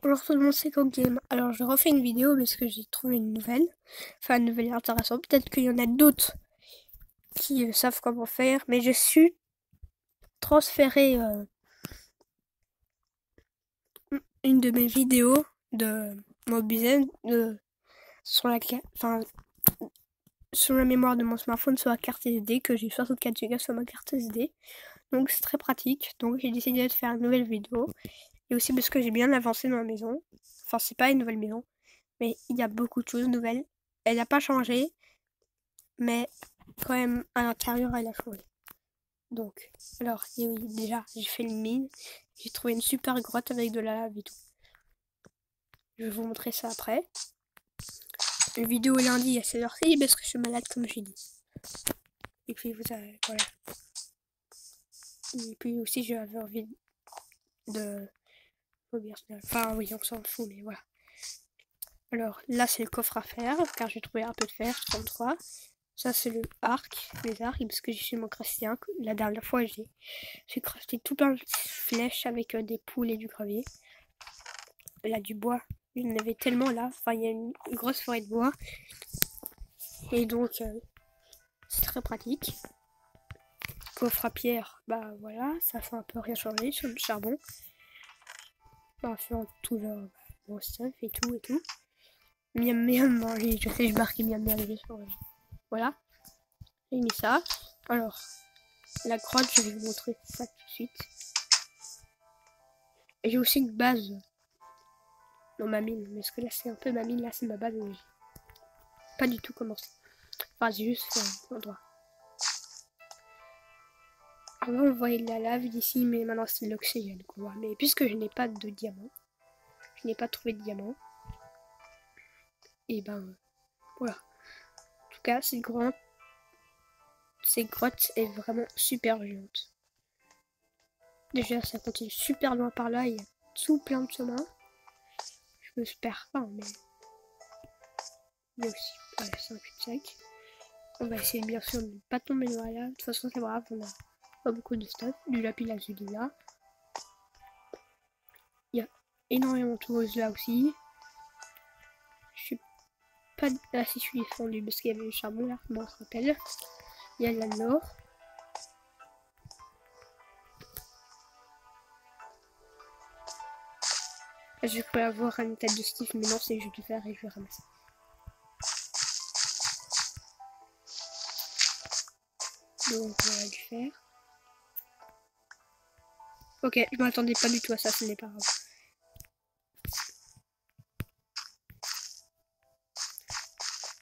Bonjour tout le monde, c'est Game. Alors je refais une vidéo parce que j'ai trouvé une nouvelle. Enfin une nouvelle intéressante. Peut-être qu'il y en a d'autres qui savent comment faire. Mais je suis transféré une de mes vidéos de Mobizen sur sur la mémoire de mon smartphone sur la carte SD, que j'ai 64 Go sur ma carte SD. Donc c'est très pratique. Donc j'ai décidé de faire une nouvelle vidéo. Et aussi parce que j'ai bien avancé dans la maison. Enfin c'est pas une nouvelle maison, mais il y a beaucoup de choses nouvelles. Elle n'a pas changé, mais quand même à l'intérieur elle a changé. Donc, alors, et oui, déjà, j'ai fait une mine. J'ai trouvé une super grotte avec de la lave et tout. Je vais vous montrer ça après. Une vidéo lundi à 16h6 parce que je suis malade comme j'ai dit. Et puis vous avez, voilà. Et puis aussi j'avais envie de... Enfin oui, on s'en fout, mais voilà. Alors là c'est le coffre à fer, car j'ai trouvé un peu de fer, 33. Ça c'est le arc, les arcs, parce que j'ai fait mon crafté un. La dernière fois j'ai crafté tout plein de flèches avec des poules et du gravier. Là du bois, il y en avait tellement là, enfin il y a une grosse forêt de bois. Et donc c'est très pratique. Coffre à pierre, bah voilà, ça fait un peu rien changer sur le charbon. Bah faire tout le bon stuff et tout et tout. Miam miam manger, je sais je marquais miam miam sur voilà. J'ai mis ça. Alors, la grotte, je vais vous montrer ça tout de suite. Et j'ai aussi une base dans ma mine. Mais ce que là, c'est un peu ma mine, là, c'est ma base. Mais pas du tout commencé. Enfin, j'ai juste fait un endroit. Avant, on voyait de la lave d'ici, mais maintenant, c'est de l'oxygène qu'on voit. Mais puisque je n'ai pas de diamant, je n'ai pas trouvé de diamant, et ben, voilà. En tout cas, cette grotte est vraiment super géante. Déjà, ça continue super loin par là, il y a tout plein de chemins. Je me perds pas, mais il y a aussi voilà, c'est un cul-de-sac. On va essayer bien sûr de ne pas tomber dans la lave. De toute façon, c'est grave, on a pas beaucoup de stuff. Du lapis lazuli là. Il y a énormément de choses là aussi. Je suis pas assez suivi fondu parce qu'il y avait du charbon là, comment on se rappelle. Il y a de l'or. Je pourrais avoir une tête de Steve, mais non, c'est juste du fer et je vais ramasser. Donc voilà du fer. Ok, je m'attendais pas du tout à ça, ce n'est pas grave.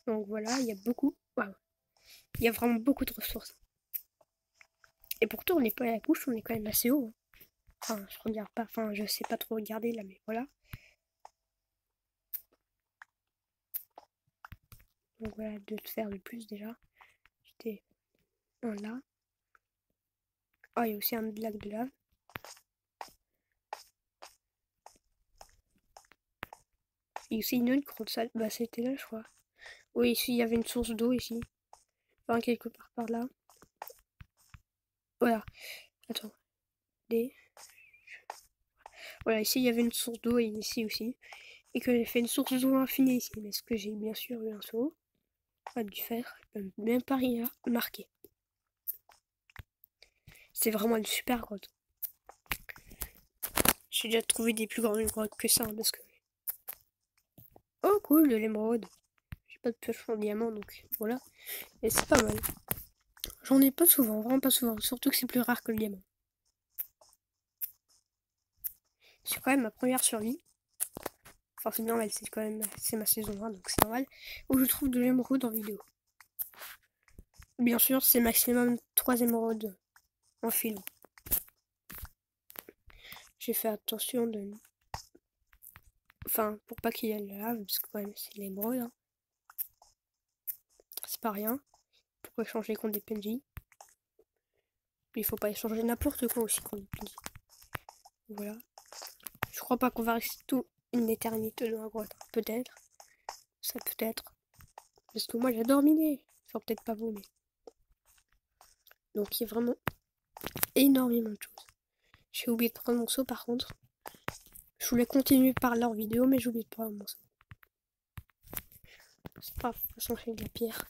Donc voilà, il y a beaucoup. Waouh. Il y a vraiment beaucoup de ressources. Et pourtant, on n'est pas à la couche, on est quand même assez haut. Enfin, je regarde pas, enfin, je sais pas trop regarder là, mais voilà. Donc voilà, de faire de plus déjà. J'étais un là. Ah, il y a aussi un lac de lave. Et aussi une autre grande salle. Bah, c'était là, je crois. Oui, ici, il y avait une source d'eau ici. Enfin, quelque part par là. Voilà. Attends. Voilà, ici, il y avait une source d'eau et ici aussi. Et que j'ai fait une source d'eau infinie ici. Mais ce que j'ai bien sûr eu un seau. Pas du fer. Même pas rien marqué. C'est vraiment une super grotte. J'ai déjà trouvé des plus grandes grottes que ça, hein, parce que... Oh, cool, de l'émeraude. J'ai pas de pioche en diamant, donc voilà. Et c'est pas mal. J'en ai pas souvent, vraiment pas souvent. Surtout que c'est plus rare que le diamant. C'est quand même ma première survie. Enfin, c'est normal, c'est quand même c'est ma saison 1, donc c'est normal. Où je trouve de l'émeraude en vidéo. Bien sûr, c'est maximum 3 émeraudes en filon. J'ai fait attention de... Enfin, pour pas qu'il y ait de la lave, parce que quand même c'est l'émeraude. Hein. C'est pas rien. Pour échanger contre des PNJ. Il faut pas échanger n'importe quoi aussi contre des PNJ. Voilà. Je crois pas qu'on va rester tout une éternité dans la grotte. Peut-être. Ça peut être. Parce que moi j'adore miner. Enfin peut-être pas vous, mais... Donc il y a vraiment énormément de choses. J'ai oublié de prendre mon seau par contre. Je voulais continuer par leur vidéo, mais j'oublie de prendre mon son. C'est pas, de toute façon, c'est de la pierre.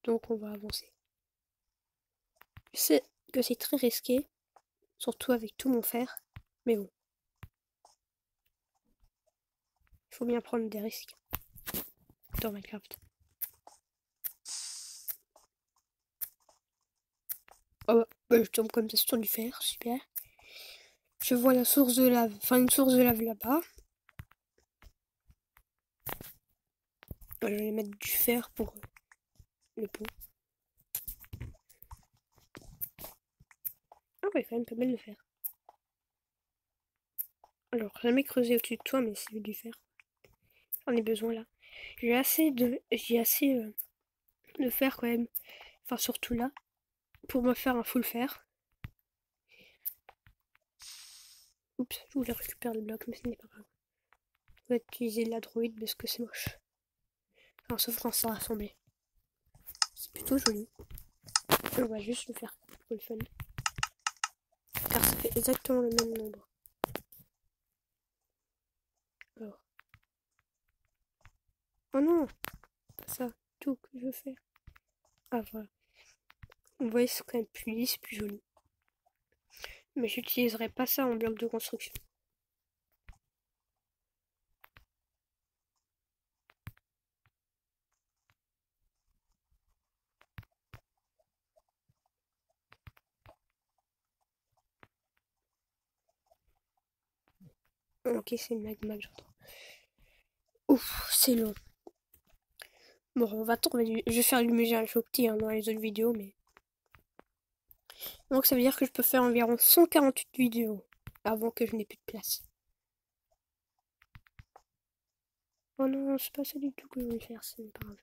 Donc, on va avancer. Je sais que c'est très risqué, surtout avec tout mon fer, mais bon. Il faut bien prendre des risques dans Minecraft. Oh, bah, je tombe comme ça sur du fer, super. Je vois la source de lave, enfin une source de lave là-bas. Je vais mettre du fer pour le pont. Ah ouais, quand même pas mal de fer. Alors, jamais creusé au-dessus de toi, mais c'est du fer. J'en ai besoin là. J'ai assez de fer quand même. Enfin, surtout là. Pour me faire un full fer. Oups, je voulais récupérer le bloc, mais ce n'est pas grave. On va utiliser la droïde parce que c'est moche. Enfin, sauf quand ça rassemblé. C'est plutôt joli. On va juste le faire pour le fun. Car ça fait exactement le même nombre. Alors. Oh non! Pas ça, tout que je veux faire. Ah voilà. Vous voyez, c'est quand même plus lisse, plus joli. Mais j'utiliserai pas ça en bloc de construction. Ok, c'est une magma que j'entends. Ouf, c'est long. Bon, on va trouver je vais faire du musée à petit dans les autres vidéos, mais... Donc ça veut dire que je peux faire environ 148 vidéos avant que je n'ai plus de place. Oh non, c'est pas ça du tout que je voulais faire, c'est pas grave.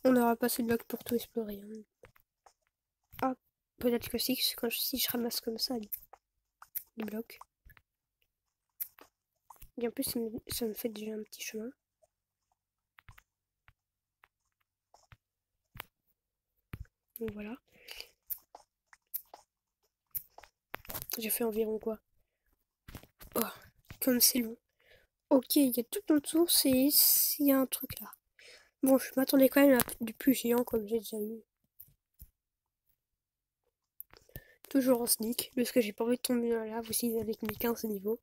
On n'aura pas assez de blocs pour tout explorer. Hein. Ah, peut-être que si je ramasse comme ça les blocs. Et en plus, ça me fait déjà un petit chemin. Donc voilà. J'ai fait environ quoi? Oh, comme c'est long. Ok, il y a tout en dessous, et il y a un truc là. Bon, je m'attendais quand même à du plus géant comme j'ai déjà eu. Toujours en sneak, parce que j'ai pas envie de tomber dans la lave aussi avec mes 15 niveaux.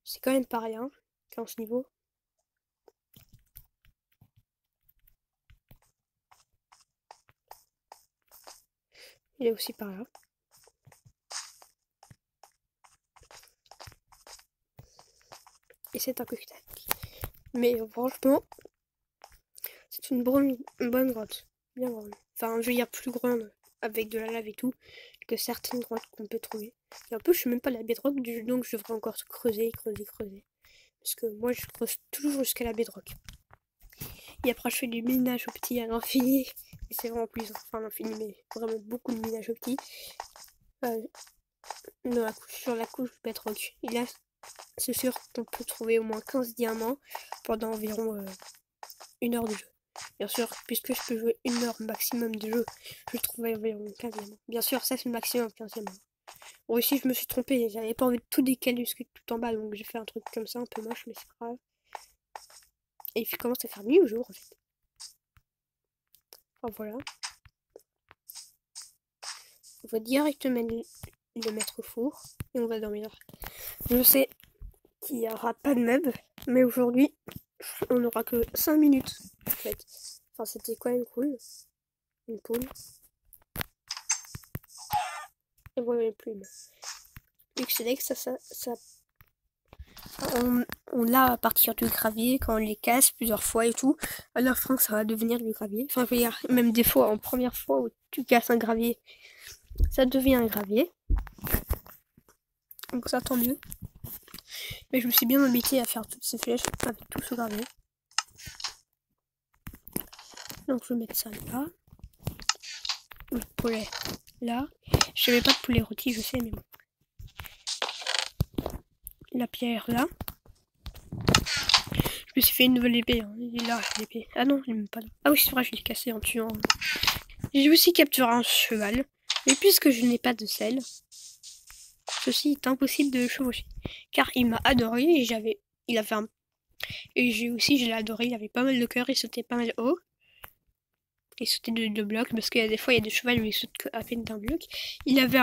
C'est quand même pas rien, 15 niveaux. Il est aussi par là. Et c'est un quick-tac. Mais franchement, c'est une bonne grotte. Bien grande. Enfin, je veux dire plus grande, avec de la lave et tout, que certaines grottes qu'on peut trouver. Et en plus, je suis même pas la bedrock, donc je devrais encore creuser. Parce que moi, je creuse toujours jusqu'à la bedrock. Et après, je fais du minage au petit à l'infini. Et c'est vraiment plus, enfin l'infini, mais vraiment beaucoup de minage au petit. Sur la couche bedrock. Et là, c'est sûr qu'on peut trouver au moins 15 diamants pendant environ 1 heure de jeu. Bien sûr, puisque je peux jouer 1 heure maximum de jeu, je trouverai environ 15 diamants. Bien sûr, ça c'est le maximum 15 diamants. Bon, ici je me suis trompée, j'avais pas envie de tout décaler jusque tout en bas, donc j'ai fait un truc comme ça, un peu moche, mais c'est grave. Et il commence à faire nuit ou jour en fait. Enfin voilà. On va directement le mettre au four et on va dormir. Je sais qu'il n'y aura pas de meubles, mais aujourd'hui on n'aura que 5 minutes en fait. Enfin c'était quand même cool. Une poule. Et voilà les plumes. Xulex, on l'a à partir du gravier, quand on les casse plusieurs fois et tout, à la fin ça va devenir du gravier. Enfin, je veux dire, même des fois, en première fois où tu casses un gravier, ça devient un gravier. Donc ça, tant mieux. Mais je me suis bien embêtée à faire toutes ces flèches avec tout ce gravier. Donc je vais mettre ça là. Le poulet là. Je n'avais pas de poulet rôti, je sais, mais bon. La pierre là. Je me suis fait une nouvelle épée. Hein. Il est là, l'épée. Ah non, il n'est même pas là. Ah oui, c'est vrai, je l'ai cassé en tuant. J'ai aussi capturé un cheval. Mais puisque je n'ai pas de sel, ceci est impossible de le chevaucher. Car il m'a adoré et il avait un... Et je l'ai adoré, il avait pas mal de cœur, il sautait pas mal haut. Il sautait de blocs, parce qu'il y a des fois, il y a des chevaux où il saute à peine d'un bloc. Il avait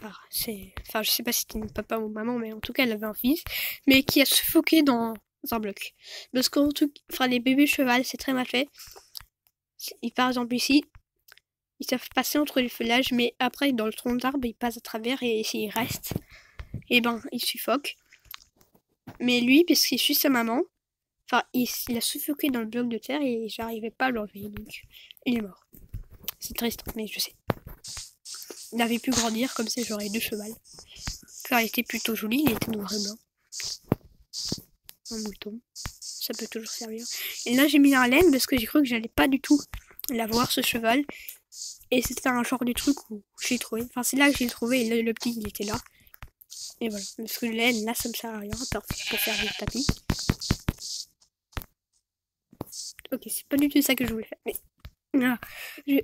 enfin, je sais pas si c'était une papa ou maman, mais en tout cas, elle avait un fils, mais qui a suffoqué dans un bloc. Parce qu'en tout enfin, les bébés cheval, c'est très mal fait. Par exemple, ici, ils savent passer entre les feuillages, mais après, dans le tronc d'arbre, ils passent à travers, et s'ils restent, et ben, ils suffoquent. Mais lui, parce qu'il suit sa maman, enfin, il a suffoqué dans le bloc de terre, et j'arrivais pas à l'enlever, donc il est mort. C'est triste, mais je sais. Il avait pu grandir, comme ça j'aurais 2 chevals. Car il était plutôt joli, il était noir et blanc. Un mouton, ça peut toujours servir. Et là j'ai mis un laine parce que j'ai cru que j'allais pas du tout l'avoir ce cheval. Et c'était un genre de truc où j'ai trouvé. Enfin c'est là que j'ai trouvé et le petit il était là. Et voilà, parce que le laine là ça me sert à rien pour faire des tapis. Ok, c'est pas du tout ça que je voulais faire. Mais ah,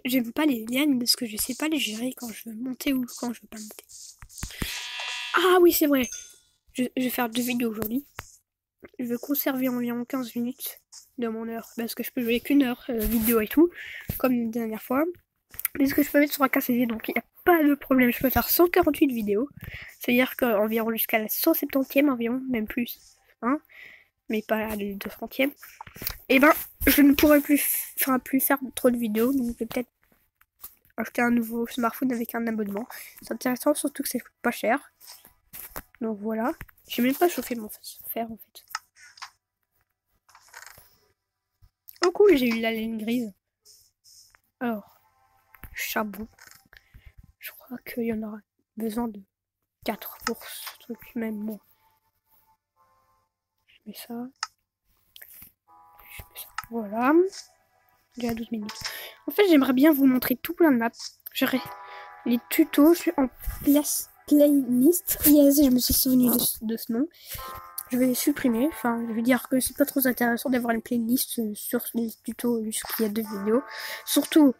j'aime pas les lianes parce que je sais pas les gérer quand je veux monter ou quand je veux pas monter. Ah oui c'est vrai, je vais faire 2 vidéos aujourd'hui. Je veux conserver environ 15 minutes de mon heure, parce que je peux jouer qu'1 heure vidéo et tout, comme la dernière fois. Parce que je peux mettre sur un KCD, donc il n'y a pas de problème. Je peux faire 148 vidéos, c'est-à-dire qu'environ jusqu'à la 170e environ, même plus, hein, mais pas à la 200e. Et ben, je ne pourrai plus faire trop de vidéos, donc je vais peut-être acheter un nouveau smartphone avec un abonnement. C'est intéressant, surtout que ça coûte pas cher. Donc voilà. J'ai même pas chauffé mon fer en fait. Oh cool, j'ai eu la laine grise. Alors, charbon. Je crois qu'il y en aura besoin de 4 pour ce truc, même moins. Je mets ça. Voilà. Déjà 12 minutes. En fait, j'aimerais bien vous montrer tout plein de maps. J'aurais les tutos, je suis en playlist. Yes, je me suis souvenu de ce nom. Je vais les supprimer. Enfin, je veux dire que c'est pas trop intéressant d'avoir une playlist sur les tutos jusqu'il y a 2 vidéos. Surtout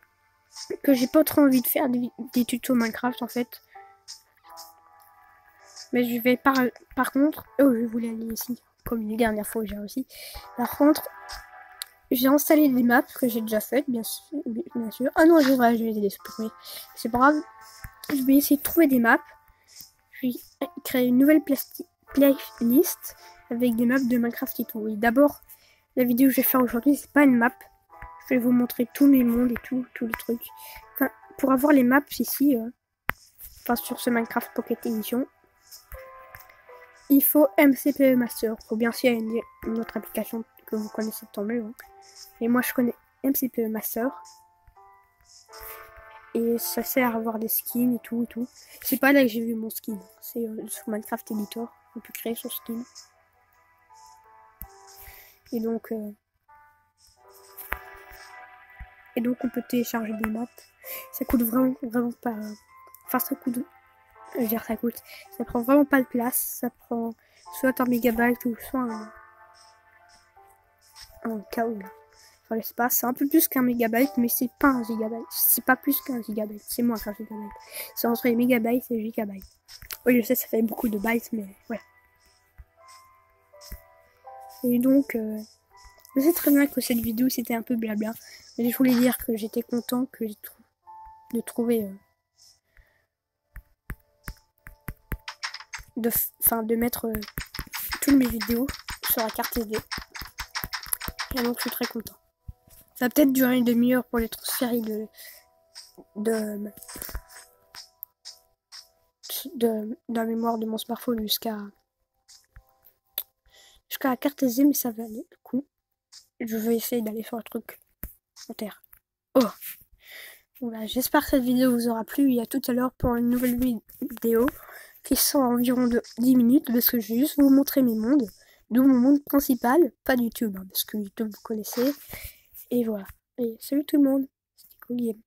que j'ai pas trop envie de faire des tutos Minecraft en fait. Mais je vais par contre... Oh, je voulais aller ici. Comme les dernières fois j'ai réussi. Par contre, j'ai installé des maps que j'ai déjà faites, bien sûr. Ah non, je vais les supprimer. C'est pas grave. Je vais essayer de trouver des maps. Je vais créer une nouvelle playlist avec des maps de Minecraft et tout. Et d'abord, la vidéo que je vais faire aujourd'hui, c'est pas une map. Je vais vous montrer tous mes mondes et tous les trucs. Enfin, pour avoir les maps ici, sur ce Minecraft Pocket Edition, il faut MCPE Master. Il faut bien sûr une autre application que vous connaissez tant mieux. Hein. Et moi, je connais MCPE Master. Et ça sert à avoir des skins et tout. C'est pas là que j'ai vu mon skin. C'est sur Minecraft Editor. On peut créer son skin. Et donc on peut télécharger des maps. Ça coûte vraiment pas... Enfin, ça prend vraiment pas de place. Ça prend soit 1 mégabyte ou soit un KO là. Enfin, l'espace, c'est un peu plus qu'un mégabyte, mais c'est pas un gigabyte. C'est pas plus qu'un gigabyte. C'est moins qu'un gigabyte. C'est entre les mégabytes et les gigabytes. Oui, je sais, ça fait beaucoup de bytes, mais voilà. Et donc, je sais très bien que cette vidéo c'était un peu blabla. Mais je voulais dire que j'étais content de trouver. De mettre toutes mes vidéos sur la carte SD. Et donc je suis très content. Ça va peut-être durer une demi-heure pour les transférer de la mémoire de mon smartphone jusqu'à la carte SD, mais ça va aller du coup. Je vais essayer d'aller sur un truc en terre. Oh, voilà, j'espère que cette vidéo vous aura plu. Et à tout à l'heure pour une nouvelle vidéo qui sort environ de 10 minutes, parce que je vais juste vous montrer mes mondes, d'où mon monde principal, pas de YouTube, hein, parce que YouTube vous connaissez. Et voilà. Et salut tout le monde, c'était Cool Game.